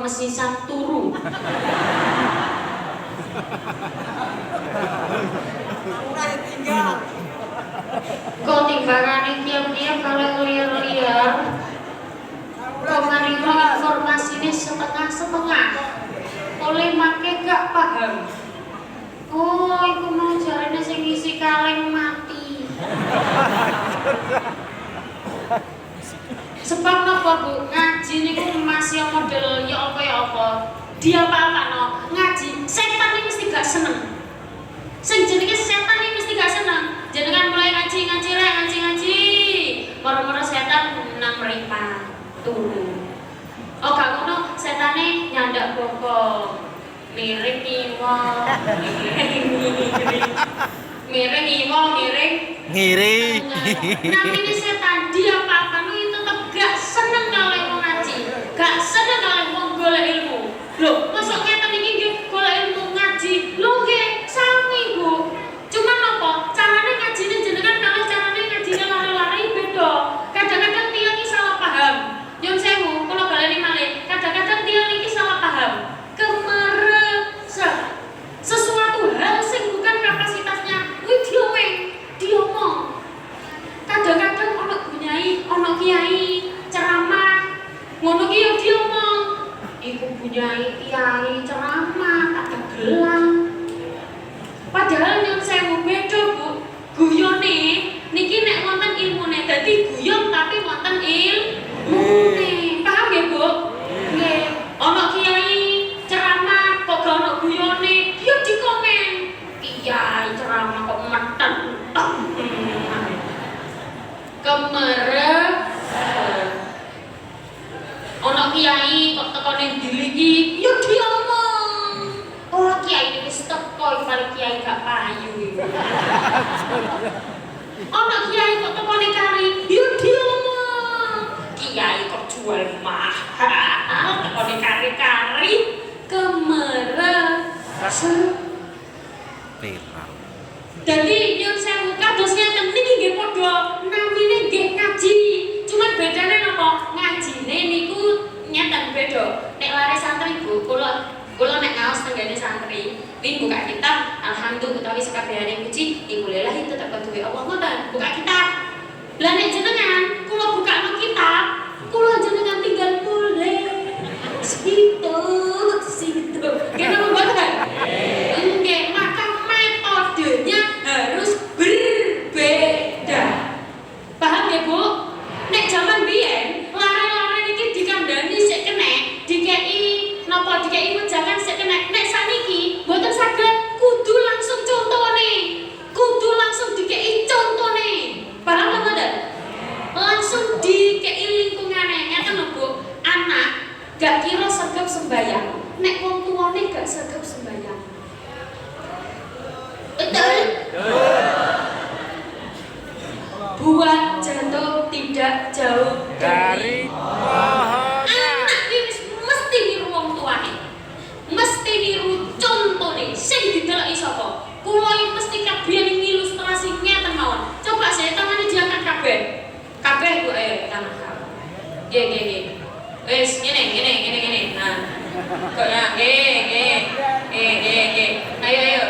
mesisan turu. Udah tinggal. Kok timbangannya tiap-tiap kalau liar-liar. Kok ngarimo informasinya setengah-setengah. Oleh make gak paham. Oh, iku mau jarene sing ngisi kaleng mati. Sebab napa Bu, ngaji niku masih model ya apa. Dia apa-apa ngaji, setan ini mesti gak seneng. Sing jenenge setan ini mesti gak seneng. Jenengan mulai ngaji. Moro-moro setan nang mripat turu. Oh gak ngono, setane nyandak bokong. Miring ngiwong, miring ngiri. Nanti ini setan dia apa-apa itu tetap gak seneng kalau mau ngaji, gak seneng kalau mau golek ilmu. Loh, masuk ngeten iki nggih golek ilmu ngaji. Lho nggih, sami Bu. Cuman apa? Carane ngajine jenengan kalau carane ngajine lari-lari beda. Kadang-kadang tiyang iki salah paham. Nyun sewu, kula baleni malih. Kadang-kadang tiyang iki salah paham. Sesuatu hal sing bukan kapasitasnya kuwi diomong. Kadang-kadang ono bunyai, ono kiai ceramah ngono ki yo diomong. Iku bunyai kiai ceramah tak gelang. Padahal nyun sewu beda Bu. Guyone niki nek wonten ilmune dadi guyon tapi wonten ilmune. Paham nggih Bu? Nggih. Ono kiai ceramah kok gak ono guyone, dia dikomen. Kiai ceramah kok meten. Kemerep. Ono kiai kok tekone diliki, ya diomong. Oh kiai ini wis teko paling kiai gak payu. Ono kiai kok tekone kari, ya diomong. Kiai kok jual mahal, tekone kari-kari. Kemerep. Jadi nyun sewu kados ngeten niki nggih padha namine nggih ngaji. Cuman bedane napa? Ngajine niku nyeten beda. Nek lare santri Bu, kula nek ngaos tenggene santri, win buka kitab, alhamdulillah utawi sakabehane puji, ikulillah itu tak duwe Allah ngoten, buka kitab. Lah nek jenengan kula bukakno kitab, kula jenengan tinggal mulai. Situ. Kenapa mboten? Nggih, maka metodenya harus berbeda. Paham ya Bu? Nek zaman biyen lare-lare iki dikandani sik kenek, dikeki napa dikeki wejangan sik kenek. Nek saniki mboten saged, kudu langsung contone. Kudu langsung dikeki contone. Paham mboten? Langsung dikeki lingkungane. Ngeten lho Bu, anak gak kira sergap sembayang, nek wong tuane gak sergap sembayang. Betul? Buat jatuh tidak jauh dari pohon. Anak ini mesti niru wong tuane, mesti niru contone. Sing dideloki sapa? Kula iki mesti kabeh ngilustrasi ngeten mawon. Coba saya tangane diangkat kabeh. Kabeh Bu tangan. Nggih. Wes, gini. Nah, kok ya, ayo,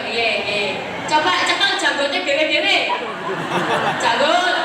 Coba cekel janggote dewe-dewe. Janggut.